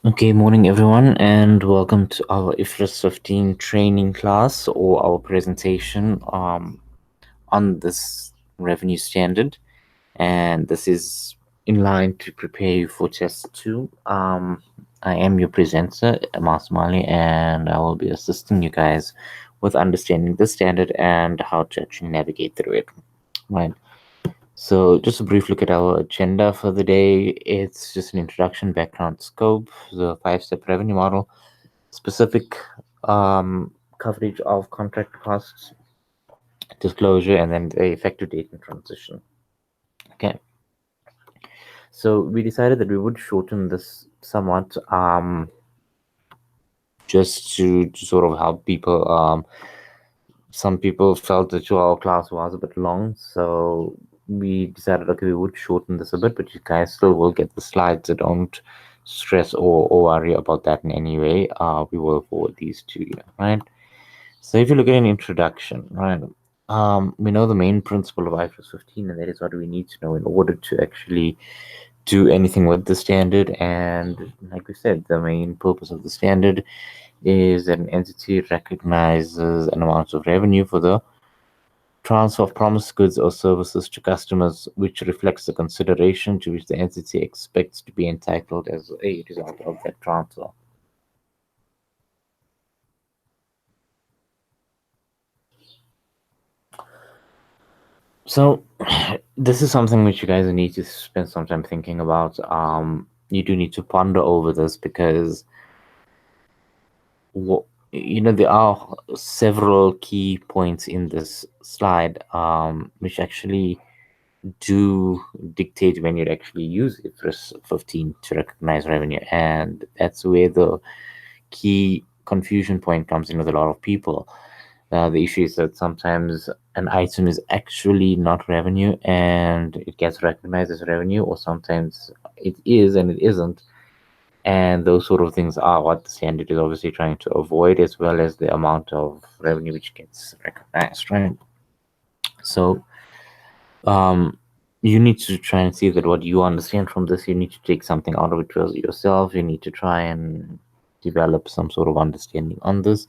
Okay, morning everyone, and welcome to our Ifrs 15 training class or our presentation on this revenue standard. And this is in line to prepare you for test 2. I am your presenter, Masmali, and I will be assisting you guys with understanding the standard and how to actually navigate through it. Right. So, just a brief look at our agenda for the day. It's just an introduction, background, scope, the 5-step revenue model, specific coverage of contract costs, disclosure, and then the effective date and transition. Okay. So we decided that we would shorten this somewhat, just to sort of help people. Some people felt the 2-hour class was a bit long, so we decided, okay, we would shorten this a bit, but you guys still will get the slides, so don't stress or worry about that in any way. We will forward these to you, right? So if you look at an introduction, right, we know the main principle of Ifrs 15, and that is what we need to know in order to actually do anything with the standard. And like we said, the main purpose of the standard is that an entity recognizes an amount of revenue for the transfer of promised goods or services to customers, which reflects the consideration to which the entity expects to be entitled as a result of that transfer. So this is something which you guys need to spend some time thinking about. You do need to ponder over this because there are several key points in this slide which actually do dictate when you'd actually use IFRS 15 to recognize revenue, and that's where the key confusion point comes in with a lot of people. The issue is that sometimes an item is actually not revenue and it gets recognized as revenue, or sometimes it is and it isn't. And those sort of things are what the standard is obviously trying to avoid, as well as the amount of revenue which gets recognized, right? So you need to try and see that what you understand from this, you need to take something out of it yourself. You need to try and develop some sort of understanding on this,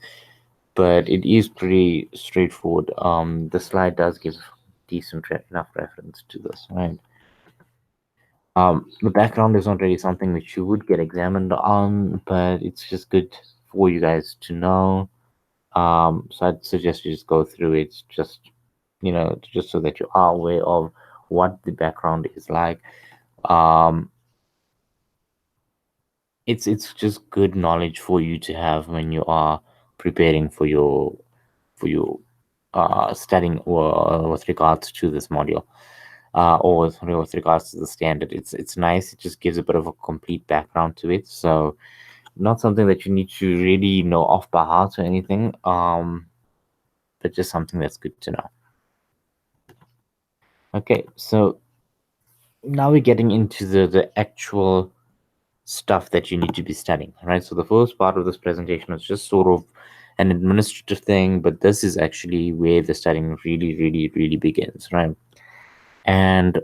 but it is pretty straightforward. The slide does give decent enough reference to this, right? The background is not really something which you would get examined on, but it's just good for you guys to know. So I'd suggest you just go through it, just just so that you are aware of what the background is like. Um, it's just good knowledge for you to have when you are preparing for your studying or with regards to this module. Or with regards to the standard, it's nice. It just gives a bit of a complete background to it. So not something that you need to really know off by heart or anything. But just something that's good to know. Okay, so now we're getting into the actual stuff that you need to be studying, right? So the first part of this presentation is just sort of an administrative thing, but this is actually where the studying really, really, really begins, right? And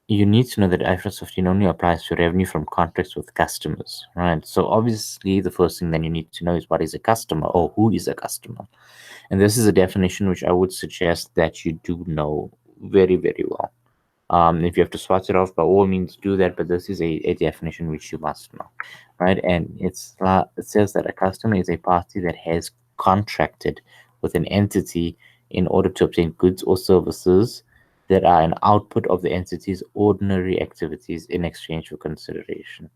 you need to know that IFRS 15 only applies to revenue from contracts with customers, right? So obviously, the first thing that you need to know is what is a customer or who is a customer. And this is a definition which I would suggest that you do know very, very well. If you have to swatch it off, by all means do that, but this is a definition which you must know, right? And it says that a customer is a party that has contracted with an entity in order to obtain goods or services that are an output of the entity's ordinary activities in exchange for consideration.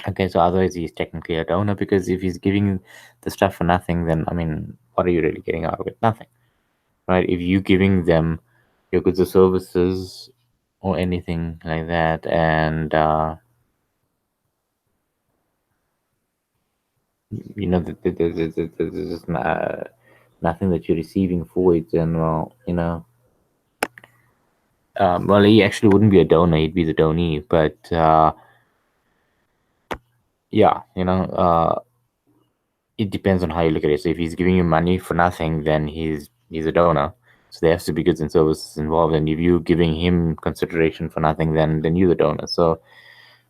Okay, so otherwise he's technically a donor, because if he's giving the stuff for nothing, then I mean, what are you really getting out of it? Nothing, right? If you giving them your goods or services or anything like that, and there's just nothing that you're receiving for it, then well, well, he actually wouldn't be a donor; he'd be the donee. But yeah, it depends on how you look at it. So if he's giving you money for nothing, then he's a donor. So there has to be goods and services involved. And if you're giving him consideration for nothing, then you're the donor. So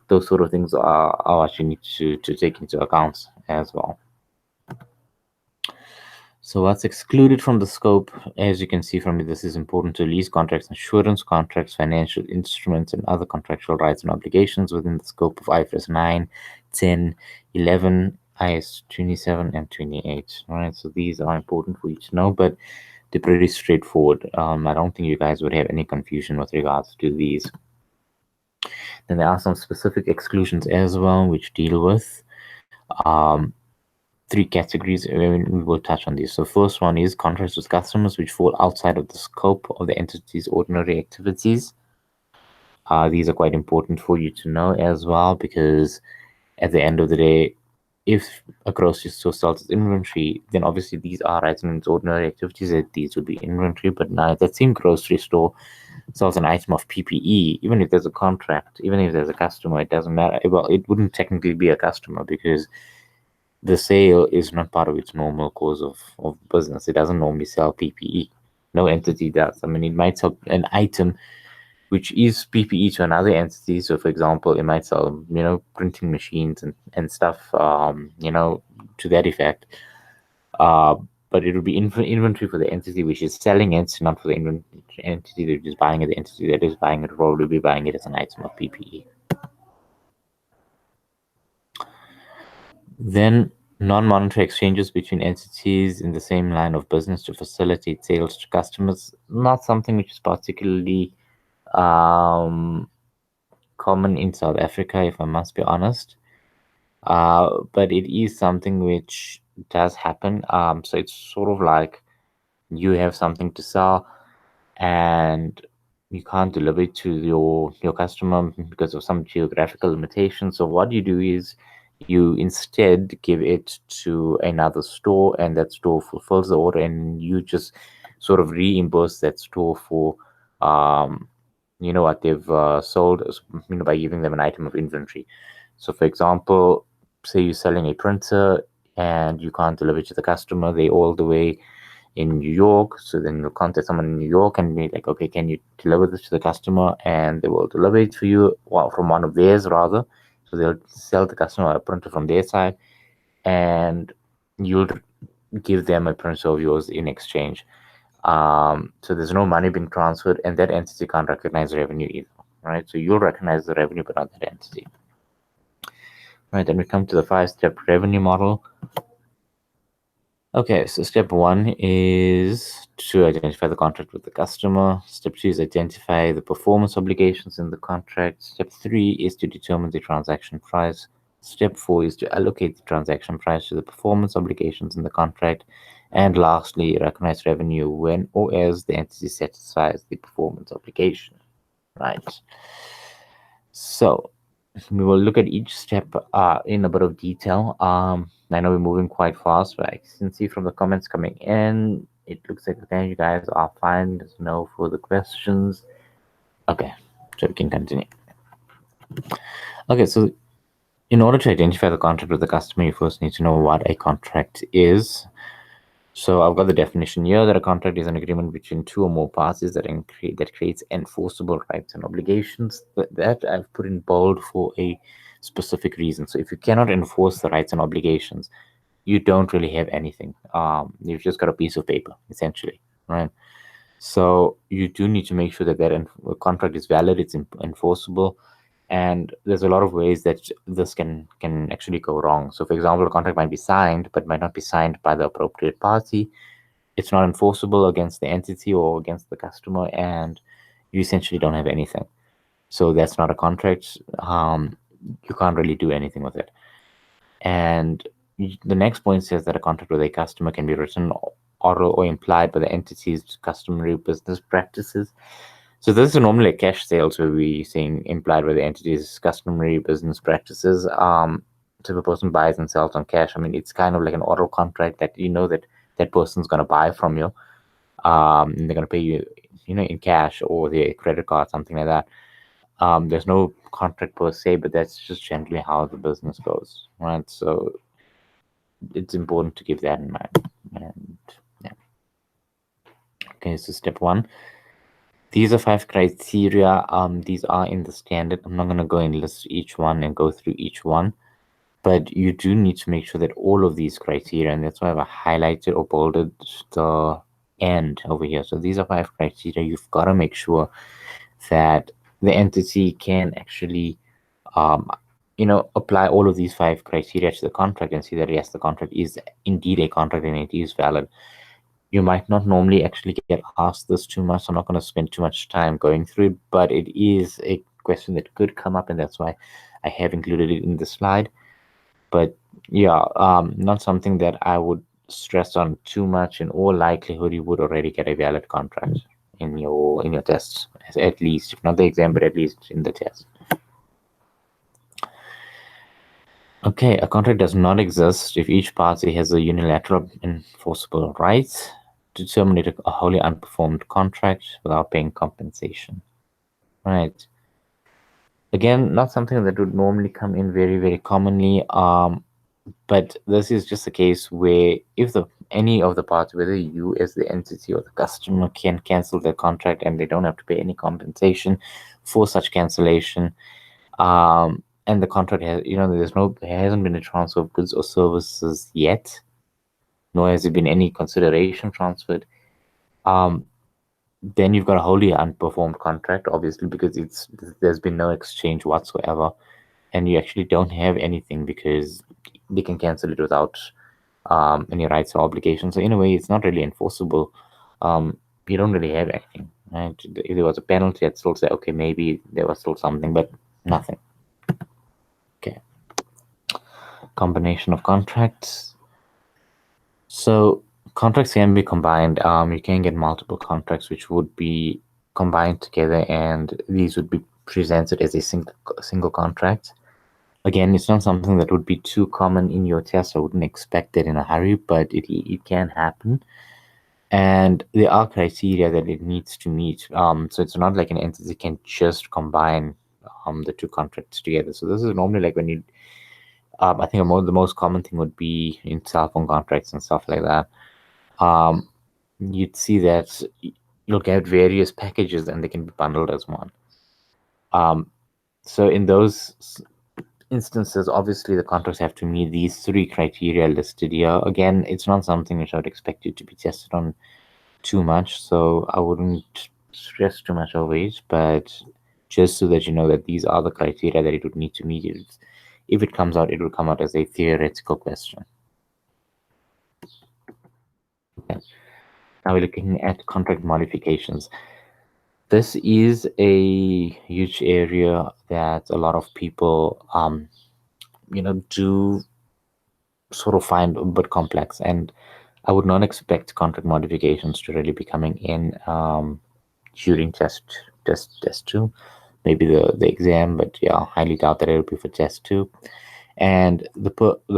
those sort of things are what you need to take into account as well. So what's excluded from the scope, as you can see from it, this is important to lease contracts, insurance contracts, financial instruments, and other contractual rights and obligations within the scope of IFRS 9, 10, 11, IS 27, and 28. All right, so these are important for you to know, but they're pretty straightforward. I don't think you guys would have any confusion with regards to these. Then there are some specific exclusions as well, which deal with three categories. We will touch on these. So first one is contracts with customers which fall outside of the scope of the entity's ordinary activities. These are quite important for you to know as well, because at the end of the day, if a grocery store sells its inventory, then obviously these are items in its ordinary activities, that these would be inventory. But now that same grocery store sells an item of PPE, even if there's a contract, even if there's a customer, it doesn't matter. Well, it wouldn't technically be a customer, because the sale is not part of its normal course of business. It doesn't normally sell PPE. No entity does. I mean, it might sell an item which is PPE to another entity. So, for example, it might sell, printing machines and stuff, to that effect. But it would be inventory for the entity which is selling it, not for the entity that is buying it. The entity that is buying it will probably be buying it as an item of PPE. Then non-monetary exchanges between entities in the same line of business to facilitate sales to customers, not something which is particularly common in South Africa, if I must be honest. But it is something which does happen. So it's sort of like you have something to sell and you can't deliver it to your customer because of some geographical limitations. So what you do is you instead give it to another store, and that store fulfills the order, and you just sort of reimburse that store for what they've sold, by giving them an item of inventory. So for example, say you're selling a printer and you can't deliver it to the customer, they all the way in New York. So then you'll contact someone in New York and be like, okay, can you deliver this to the customer? And they will deliver it for you, well, from one of theirs rather. So they'll sell the customer a printer from their side, and you'll give them a printer of yours in exchange. So there's no money being transferred, and that entity can't recognize revenue either, right? So you'll recognize the revenue, but not that entity. Right, then we come to the 5-step revenue model. Okay, so step 1 is to identify the contract with the customer. Step 2 is identify the performance obligations in the contract. Step 3 is to determine the transaction price. Step 4 is to allocate the transaction price to the performance obligations in the contract. And lastly, recognize revenue when or as the entity satisfies the performance obligation. Right. So we will look at each step in a bit of detail. I know we're moving quite fast, but I can see from the comments coming in, it looks like you guys are fine. There's no further questions. Okay, so we can continue. Okay, so in order to identify the contract with the customer, you first need to know what a contract is. So I've got the definition here that a contract is an agreement between two or more parties that creates enforceable rights and obligations. That I've put in bold for a specific reason. So if you cannot enforce the rights and obligations, you don't really have anything. You've just got a piece of paper, essentially, right? So you do need to make sure that contract is valid, it's enforceable, and there's a lot of ways that this can actually go wrong. So, for example, a contract might be signed, but might not be signed by the appropriate party. It's not enforceable against the entity or against the customer, and you essentially don't have anything. So that's not a contract. You can't really do anything with it. And the next point says that a contract with a customer can be written, oral, or implied by the entity's customary business practices. So this is normally a cash sales where we're saying implied by the entity's customary business practices. So if a person buys and sells on cash, I mean, it's kind of like an oral contract that you know that that person's going to buy from you. And they're going to pay you, in cash or their credit card, something like that. There's no contract per se, but that's just generally how the business goes, right? So it's important to keep that in mind. And yeah. Okay, so step 1. These are 5 criteria. These are in the standard. I'm not going to go and list each one and go through each one, but you do need to make sure that all of these criteria, and that's why I've highlighted or bolded the end over here. So these are 5 criteria. You've got to make sure that the entity can actually apply all of these 5 criteria to the contract and see that yes, the contract is indeed a contract and it is valid. You might not normally actually get asked this too much. I'm not going to spend too much time going through it, but it is a question that could come up, and that's why I have included it in the slide. But yeah, not something that I would stress on too much. In all likelihood, you would already get a valid contract in your tests, at least, if not the exam, but at least in the test. Okay, a contract does not exist if each party has a unilateral enforceable right to terminate a wholly unperformed contract without paying compensation. Right. Again, not something that would normally come in very, very commonly. But this is just a case where if any of the parties, whether you as the entity or the customer, can cancel their contract and they don't have to pay any compensation for such cancellation, and the contract has, there hasn't been a transfer of goods or services yet, nor has there been any consideration transferred, then you've got a wholly unperformed contract, obviously, because there's been no exchange whatsoever, and you actually don't have anything because they can cancel it without any rights or obligations. So in a way, it's not really enforceable. You don't really have anything, right? If there was a penalty, I'd still say, okay, maybe there was still something, but nothing. Okay. Combination of contracts. So contracts can be combined. You can get multiple contracts which would be combined together, and these would be presented as a single contract. Again, it's not something that would be too common in your test. I wouldn't expect it in a hurry, but it can happen. And there are criteria that it needs to meet. So it's not like an entity can just combine the 2 contracts together. So this is normally like when you, I think the most common thing would be in cell phone contracts and stuff like that. You'd see that you'll get various packages and they can be bundled as one. So in those instances, obviously the contracts have to meet these 3 criteria listed here. Again, it's not something which I would expect you to be tested on too much, so I wouldn't stress too much over it. But just so that you know that these are the criteria that it would need to meet. If it comes out, it will come out as a theoretical question. Okay. Now we're looking at contract modifications. This is a huge area that a lot of people, do sort of find a bit complex, and I would not expect contract modifications to really be coming in during test two, maybe the exam, but yeah, highly doubt that it'll be for test two. And the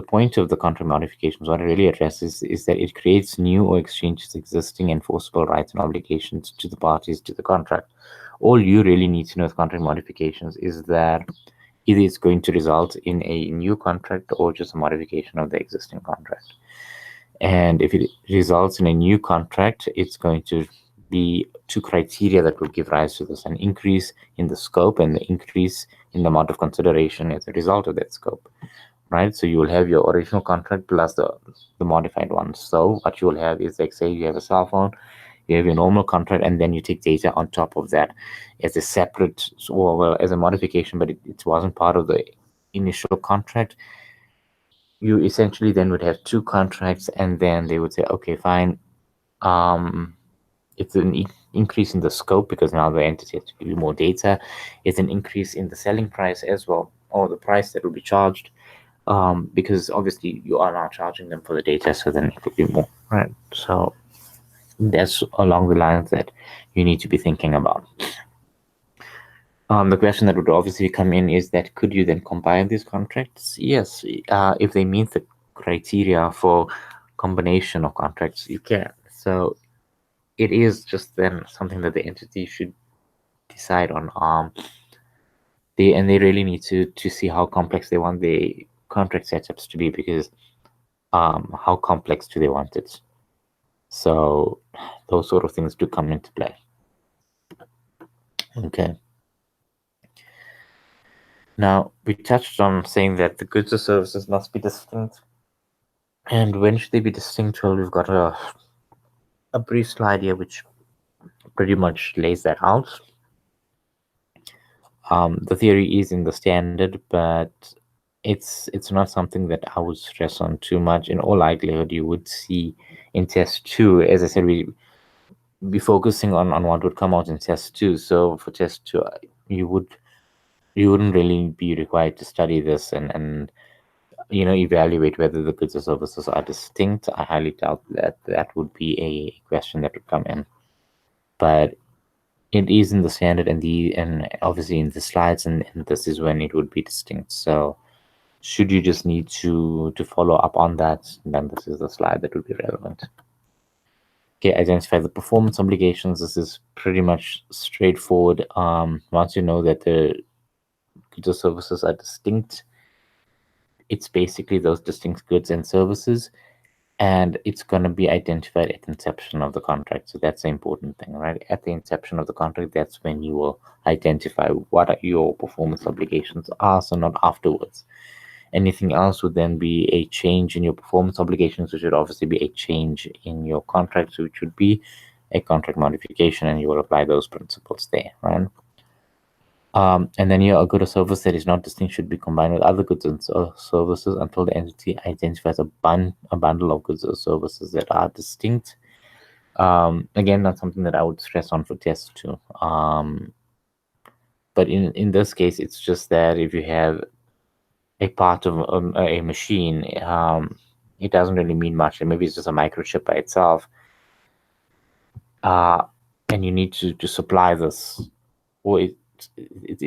point of the contract modifications, what it really addresses, is that it creates new or exchanges existing enforceable rights and obligations to the parties to the contract. All you really need to know with contract modifications is that either it's going to result in a new contract or just a modification of the existing contract. And if it results in a new contract, it's going to be two criteria that will give rise to this: an increase in the scope and the increase in the amount of consideration as a result of that scope. Right? So you will have your original contract plus the modified one. So what you will have is, like, say you have a cell phone, you have your normal contract, and then you take data on top of that as a separate, or well, as a modification, but it wasn't part of the initial contract. You essentially then would have two contracts, and then they would say, okay, fine, it's an increase in the scope because now the entity has to give you more data. It's an increase in the selling price as well, or the price that will be charged, because obviously you are now charging them for the data, so then it would be more, right? So that's along the lines that you need to be thinking about. The question that would obviously come in is that could you then combine these contracts? Yes, if they meet the criteria for combination of contracts, you can. So it is just then something that the entity should decide on. They really need to see how complex they want the contract setups to be, because how complex do they want it? So those sort of things do come into play. Okay. Now, we touched on saying that the goods or services must be distinct. And when should they be distinct? Well, we've got a brief slide here which pretty much lays that out. The theory is in the standard, but it's not something that I would stress on too much. In all likelihood, you would see in test two, as I said, we be focusing on what would come out in test two. So for test two, you wouldn't really be required to study this and evaluate whether the goods or services are distinct. I highly doubt that would be a question that would come in, but it is in the standard and obviously in the slides, and this is when it would be distinct. So should you just need to follow up on that, then this is the slide that would be relevant. Okay, identify the performance obligations. This is pretty much straightforward. Once you know that the goods or services are distinct, it's basically those distinct goods and services, and it's going to be identified at inception of the contract. So that's the important thing, right? At the inception of the contract, that's when you will identify what your performance obligations are, so not afterwards. Anything else would then be a change in your performance obligations, which would obviously be a change in your contract, which would be a contract modification, and you will apply those principles there, right? And then a good or service that is not distinct should be combined with other goods and services until the entity identifies a bundle of goods or services that are distinct. Again, not something that I would stress on for test two. But in this case, it's just that if you have a part of a machine, it doesn't really mean much. And maybe it's just a microchip by itself, and you need to supply this, or it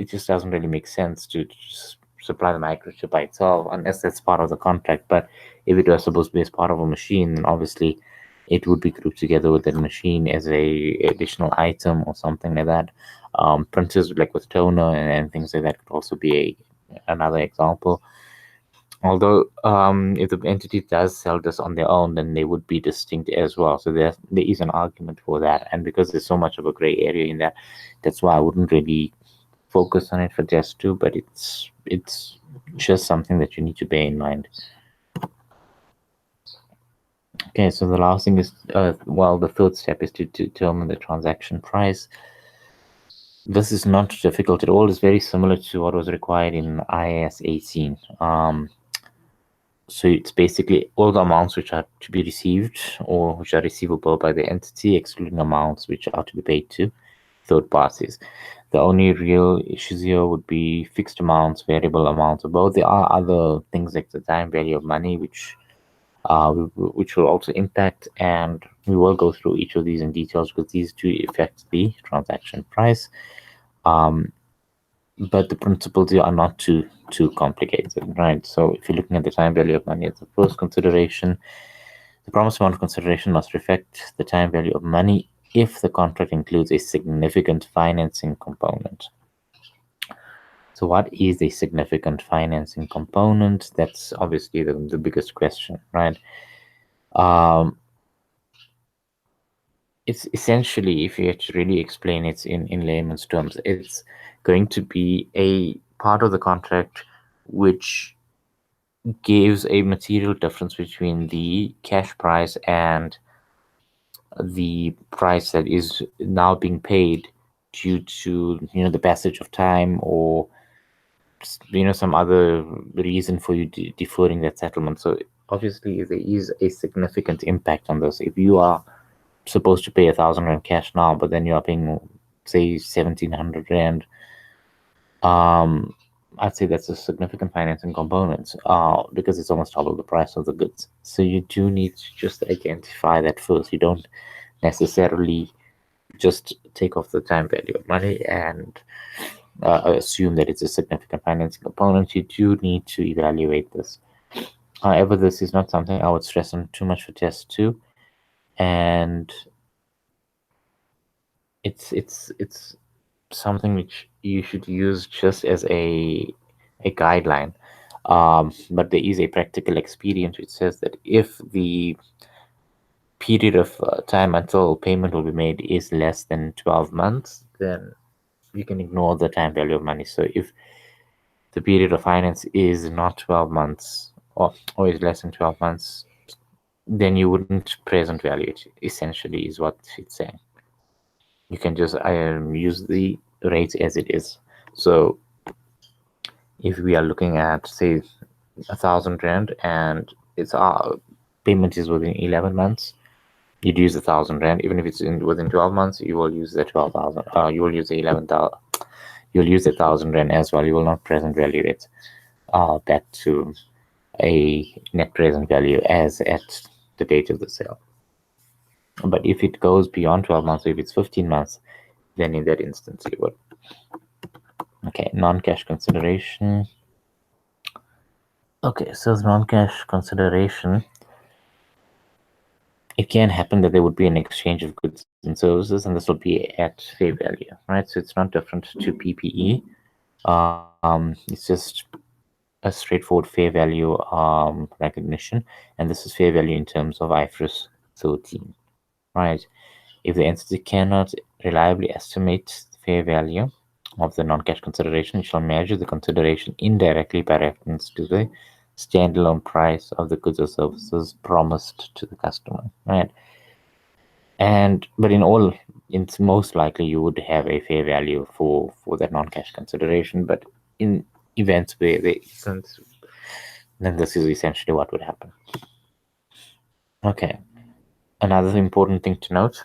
just doesn't really make sense to just supply the microchip by itself unless that's part of the contract. But if it was supposed to be as part of a machine, then obviously it would be grouped together with the machine as a additional item or something like that. Printers like with toner and things like that could also be another example. Although if the entity does sell this on their own, then they would be distinct as well. So there is an argument for that. And because there's so much of a gray area in that, that's why I wouldn't really focus on it for test two, but it's just something that you need to bear in mind. Okay, so the last thing is, well, the third step is to determine the transaction price. This is not difficult at all. It's very similar to what was required in IAS 18. So it's basically all the amounts which are to be received or which are receivable by the entity, excluding amounts which are to be paid to third parties. The only real issues here would be fixed amounts, variable amounts, or both. There are other things like the time value of money, which will also impact, and we will go through each of these in details because these do affect the transaction price. But the principles here are not too complicated, right? So if you're looking at the time value of money as the first consideration, the promised amount of consideration must reflect the time value of money if the contract includes a significant financing component. So what is a significant financing component? That's obviously the biggest question, right? Um, it's essentially, if you had to really explain it in layman's terms, it's going to be a part of the contract which gives a material difference between the cash price and the price that is now being paid due to the passage of time, or some other reason for you deferring that settlement. So obviously there is a significant impact on this. If you are supposed to pay 1,000 rand cash now, but then you are paying, say, 1,700 rand, I'd say that's a significant financing component, because it's almost double the price of the goods. So you do need to just identify that first. You don't necessarily just take off the time value of money and assume that it's a significant financing component. You do need to evaluate this. However, this is not something I would stress on too much for test two, and it's something which you should use just as a guideline. But there is a practical experience which says that if the period of time until payment will be made is less than 12 months, then you can ignore the time value of money. So if the period of finance is not 12 months, or is less than 12 months, then you wouldn't present value it, essentially, is what it's saying. You can just use the rate as it is. So if we are looking at, say, 1,000 rand, and its payment is within 11 months, you'd use 1,000 rand. Even if it's within 12 months, you will use the 12,000. You will use the 11,000. You'll use the 1,000 rand as well. You will not present value it back to a net present value as at the date of the sale. But if it goes beyond 12 months, if it's 15 months, then in that instance you would. Okay, non-cash consideration. Okay, so non-cash consideration, it can happen that there would be an exchange of goods and services, and this will be at fair value, right? So it's not different to PPE. It's just a straightforward fair value recognition, and this is fair value in terms of IFRS 13, right? If the entity cannot reliably estimate the fair value of the non-cash consideration, it shall measure the consideration indirectly by reference to the standalone price of the goods or services promised to the customer, right? But it's most likely you would have a fair value for that non-cash consideration. But in events where there isn't, then this is essentially what would happen. Okay, another important thing to note: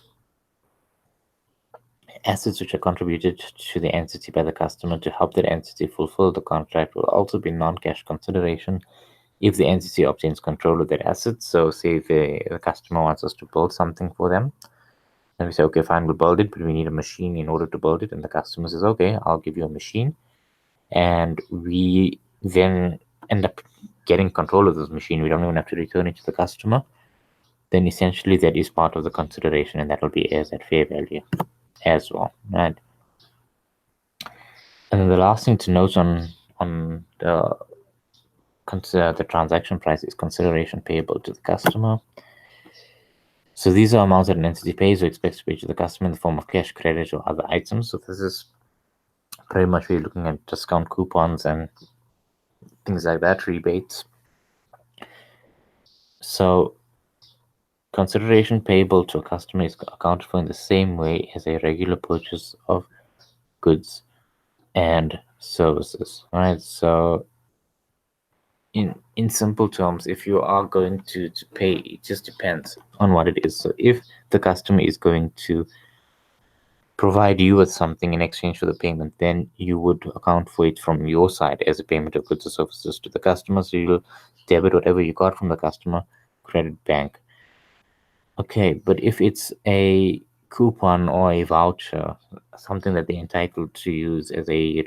assets which are contributed to the entity by the customer to help that entity fulfill the contract will also be non-cash consideration if the entity obtains control of that asset. So say the customer wants us to build something for them, and we say, okay, fine, we'll build it, but we need a machine in order to build it. And the customer says, okay, I'll give you a machine. And we then end up getting control of this machine. We don't even have to return it to the customer. Then essentially that is part of the consideration, and that will be as at fair value as well, right? And then the last thing to note on the transaction price is consideration payable to the customer. So these are amounts that an entity pays or expects to pay to the customer in the form of cash, credit, or other items. So this is pretty much we're looking at discount coupons and things like that, rebates. So Consideration payable to a customer is accounted for in the same way as a regular purchase of goods and services. Right. So in simple terms, if you are going to pay, it just depends on what it is. So if the customer is going to provide you with something in exchange for the payment, then you would account for it from your side as a payment of goods or services to the customer. So you'll debit whatever you got from the customer, credit bank. Okay, but if it's a coupon or a voucher, something that they're entitled to use as a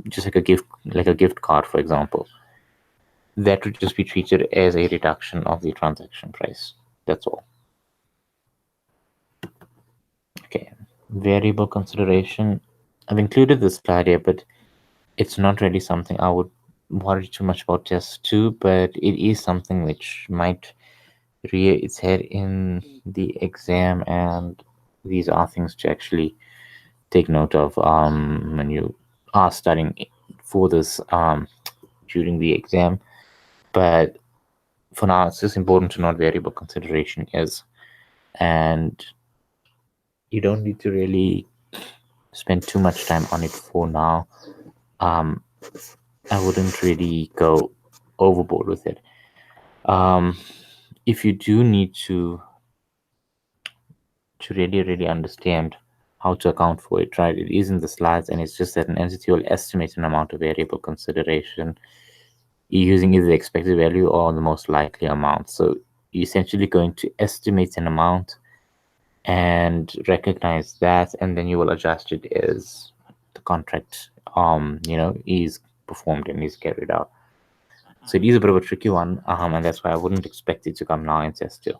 just like a gift card, for example, that would just be treated as a reduction of the transaction price. That's all. Okay, variable consideration. I've included this slide here, but it's not really something I would worry too much about test two, but it is something which might rear its head in the exam, and these are things to actually take note of when you are studying for this during the exam. But for now, it's just important to know what variable consideration is, and you don't need to really spend too much time on it for now. Um, I wouldn't really go overboard with it. Um, if you do need to really understand how to account for it, right? It is in the slides, and it's just that an entity will estimate an amount of variable consideration using either the expected value or the most likely amount. So you're essentially going to estimate an amount and recognize that, and then you will adjust it as the contract is performed and is carried out. So it is a bit of a tricky one, and that's why I wouldn't expect it to come now in test two.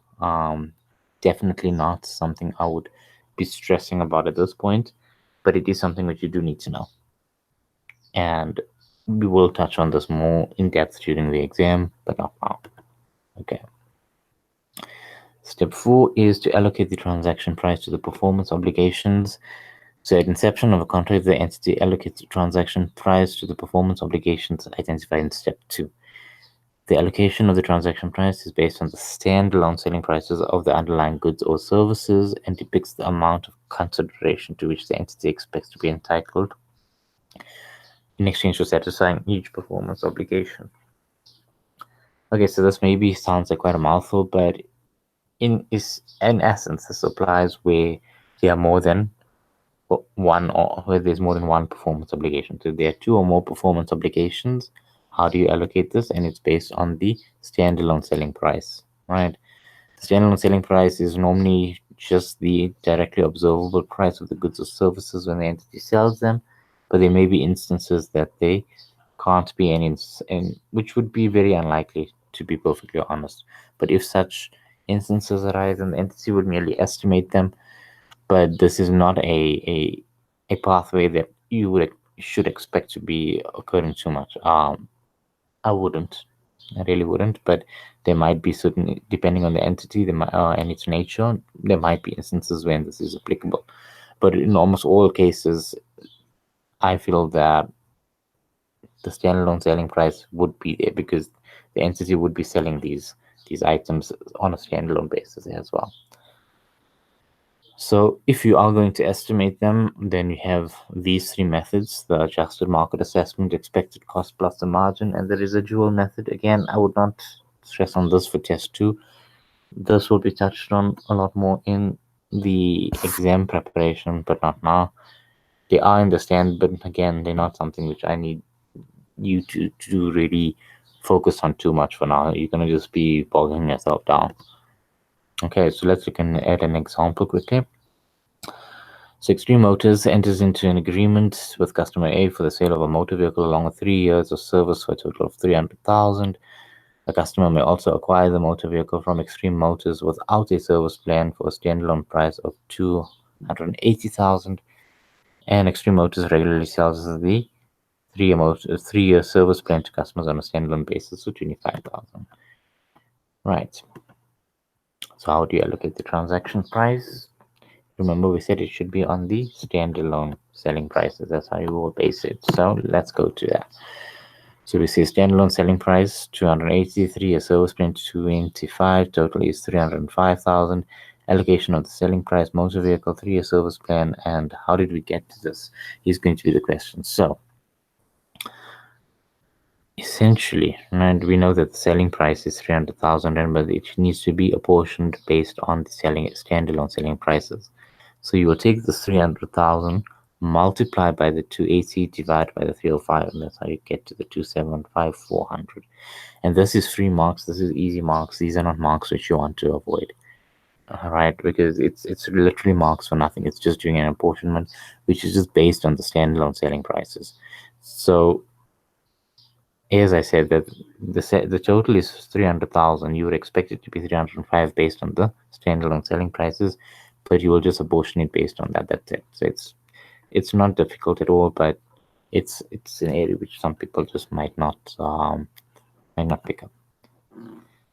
Definitely not something I would be stressing about at this point, but it is something that you do need to know. And we will touch on this more in depth during the exam, but not now. Okay. Step 4 is to allocate the transaction price to the performance obligations. So at inception of a contract, the entity allocates the transaction price to the performance obligations identified in step 2. The allocation of the transaction price is based on the standalone selling prices of the underlying goods or services and depicts the amount of consideration to which the entity expects to be entitled in exchange for satisfying each performance obligation. Okay, so this maybe sounds like quite a mouthful, but in essence, this applies where there are more than one, or where there's more than one performance obligation. So there are two or more performance obligations. How do you allocate this? And it's based on the standalone selling price, right? The standalone selling price is normally just the directly observable price of the goods or services when the entity sells them, but there may be instances that they can't be any, and which would be very unlikely, to be perfectly honest. But if such instances arise, then the entity would merely estimate them, but this is not a pathway that you would should expect to be occurring too much. I wouldn't, I really wouldn't, but there might be certain, depending on the entity, and its nature, there might be instances when this is applicable. But in almost all cases, I feel that the standalone selling price would be there because the entity would be selling these items on a standalone basis as well. So if you are going to estimate them, then you have these three methods: the adjusted market assessment, expected cost plus the margin, and the residual method. Again, I would not stress on this for test two. This will be touched on a lot more in the exam preparation, but not now. They are in the stand, but again, they're not something which I need you to really focus on too much for now. You're going to just be bogging yourself down. Okay, so let's look at an example quickly. So Extreme Motors enters into an agreement with customer A for the sale of a motor vehicle along with 3 years of service for a total of 300,000. The customer may also acquire the motor vehicle from Extreme Motors without a service plan for a standalone price of 280,000. And Extreme Motors regularly sells the 3-year service plan to customers on a standalone basis for 25,000. Right. So how do you allocate the transaction price? Remember, we said it should be on the standalone selling prices. That's how you will base it. So let's go to that. So we say standalone selling price 283, a service plan 225, total is 305,000. Allocation of the selling price, motor vehicle 3, a service plan, and how did we get to this is going to be the question. So essentially, and we know that the selling price is 300,000, but it needs to be apportioned based on the standalone selling prices. So you will take this 300,000, multiply by the 280, divide by the 305, and that's how you get to the 275,400. And this is free marks. This is easy marks. These are not marks which you want to avoid. All right, because it's literally marks for nothing. It's just doing an apportionment, which is just based on the standalone selling prices. So as I said, that the total is 300,000. You would expect it to be 305 based on the standalone selling prices, but you will just apportion it based on that. That's it. So it's not difficult at all, but it's an area which some people just might not pick up.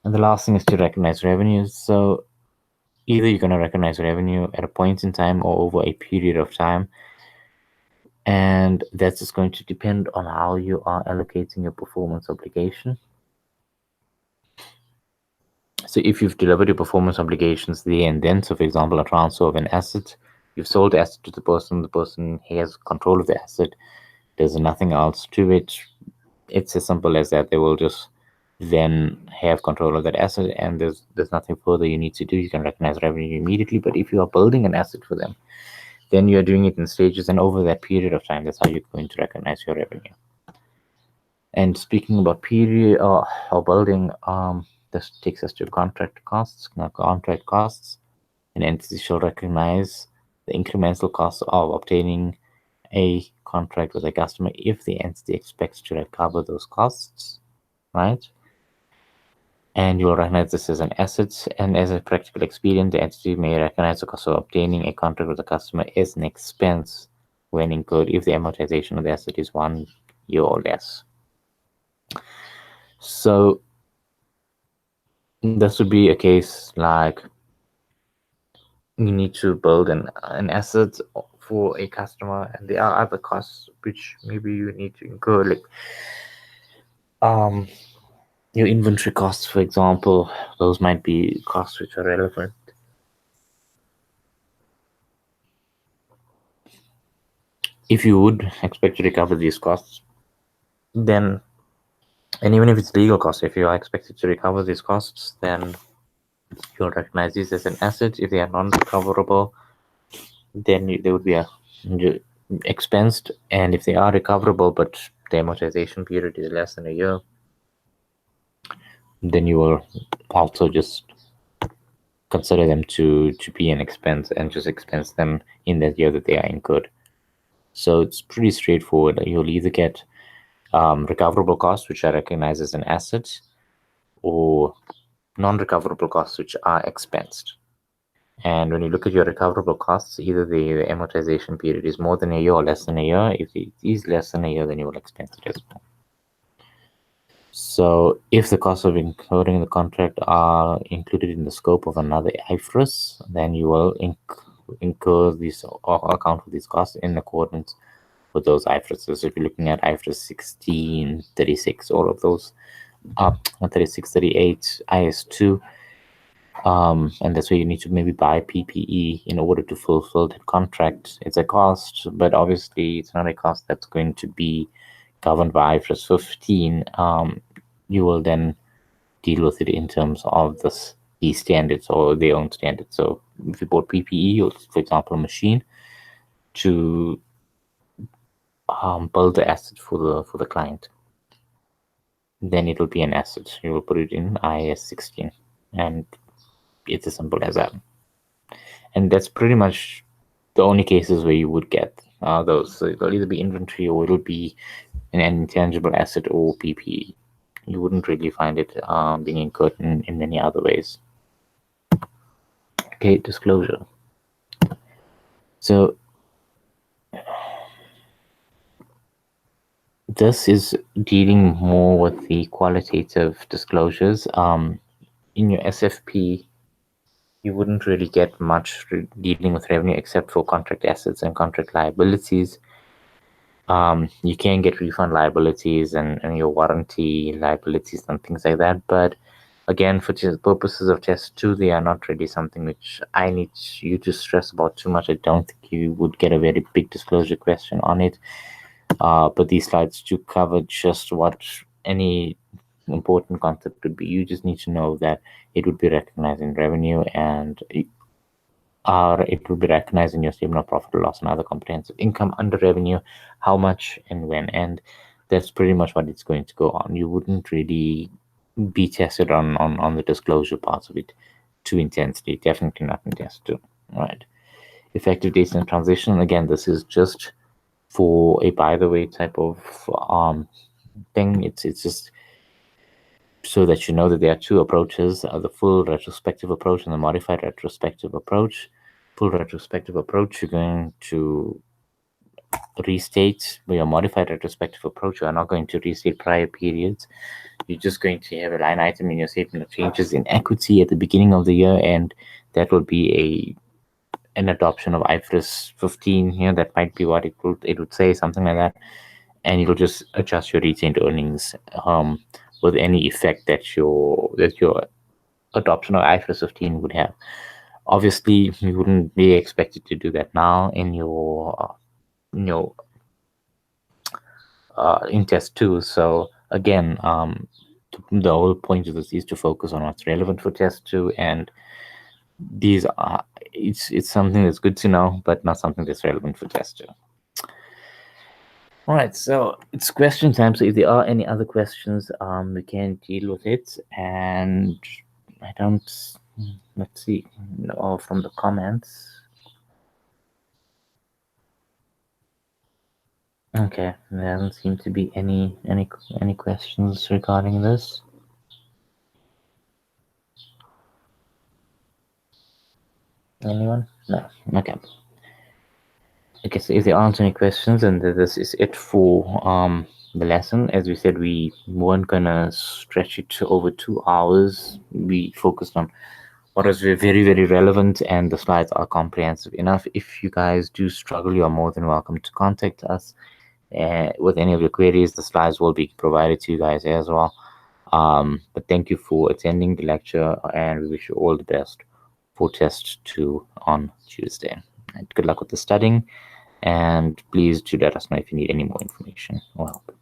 And the last thing is to recognize revenues. So either you're going to recognize revenue at a point in time or over a period of time, and that's just going to depend on how you are allocating your performance obligation. So if you've delivered your performance obligations there and then, so for example, a transfer of an asset, you've sold the asset to the person has control of the asset, there's nothing else to it. It's as simple as that. They will just then have control of that asset, and there's nothing further you need to do. You can recognize revenue immediately. But if you are building an asset for them, then you're doing it in stages, and over that period of time, that's how you're going to recognize your revenue. And speaking about period or building, this takes us to contract costs. Now, contract costs, an entity shall recognize the incremental cost of obtaining a contract with a customer if the entity expects to recover those costs, right? And you will recognize this as an asset. And as a practical experience, the entity may recognize the cost of obtaining a contract with a customer as an expense when incurred if the amortization of the asset is 1 year or less. So this would be a case like you need to build an asset for a customer, and there are other costs which maybe you need to incur, like your inventory costs, for example. Those might be costs which are relevant. If you would expect to recover these costs, then, and even if it's legal costs, if you are expected to recover these costs, then you'll recognize these as an asset. If they are non-recoverable, then they would be expensed, and if they are recoverable but the amortization period is less than a year, then you will also just consider them to be an expense and just expense them in that year that they are incurred. So it's pretty straightforward. You'll either get recoverable costs, which are recognized as an asset, or non-recoverable costs, which are expensed. And when you look at your recoverable costs, either the amortization period is more than a year or less than a year. If it is less than a year, then you will expense it as well. So if the costs of including the contract are included in the scope of another Ifrs, then you will incur these or account for these costs in accordance with those Ifrs. So if you're looking at Ifrs 16, 36, all of those, 36, 38, IS2, and that's where you need to maybe buy PPE in order to fulfill that contract. It's a cost, but obviously it's not a cost that's going to be governed by IFRS 15. You will then deal with it in terms of these standards or their own standards. So if you bought PPE, or for example, a machine to build the asset for the client, then it will be an asset. You will put it in IAS 16, and it's as simple as that. And that's pretty much the only cases where you would get those. So it'll either be inventory or it'll be an intangible asset or PPE. You wouldn't really find it being incurred in many other ways. Okay, disclosure. So this is dealing more with the qualitative disclosures. In your SFP, you wouldn't really get much dealing with revenue except for contract assets and contract liabilities. You can get refund liabilities and your warranty liabilities and things like that. But again, for purposes of test 2, they are not really something which I need you to stress about too much. I don't think you would get a very big disclosure question on it. But these slides do cover just what any important concept would be. You just need to know that it would be recognized in revenue, and it will be recognized in your statement of profit or loss and other comprehensive income under revenue, how much and when. And that's pretty much what it's going to go on. You wouldn't really be tested on the disclosure parts of it too intensely. Definitely not in test 2. Right. Effective dates and transition. Again, this is just for a by the way type of thing. It's just so that you know that there are two approaches, the full retrospective approach and the modified retrospective approach. Full retrospective approach, you're going to restate. With your modified retrospective approach, you are not going to restate prior periods. You're just going to have a line item in your statement of changes in equity at the beginning of the year, and that will be an adoption of Ifrs 15 here. That might be what it would say, something like that. And it'll just adjust your retained earnings with any effect that your adoption of IFRS 15 would have. Obviously, you wouldn't be expected to do that now in your in test 2. So again, the whole point of this is to focus on what's relevant for test 2, and these are it's something that's good to know, but not something that's relevant for test 2. All right, so it's question time. So if there are any other questions, we can deal with it. And I don't, let's see, no, from the comments. Okay, there doesn't seem to be any questions regarding this. Anyone? No. Okay. Okay, so if there aren't any questions, then this is it for the lesson. As we said, we weren't gonna stretch it to over 2 hours. We focused on what is very, very relevant, and the slides are comprehensive enough. If you guys do struggle, you are more than welcome to contact us with any of your queries. The slides will be provided to you guys as well. But thank you for attending the lecture, and we wish you all the best for test 2 on Tuesday. And good luck with the studying, and please do let us know if you need any more information or help.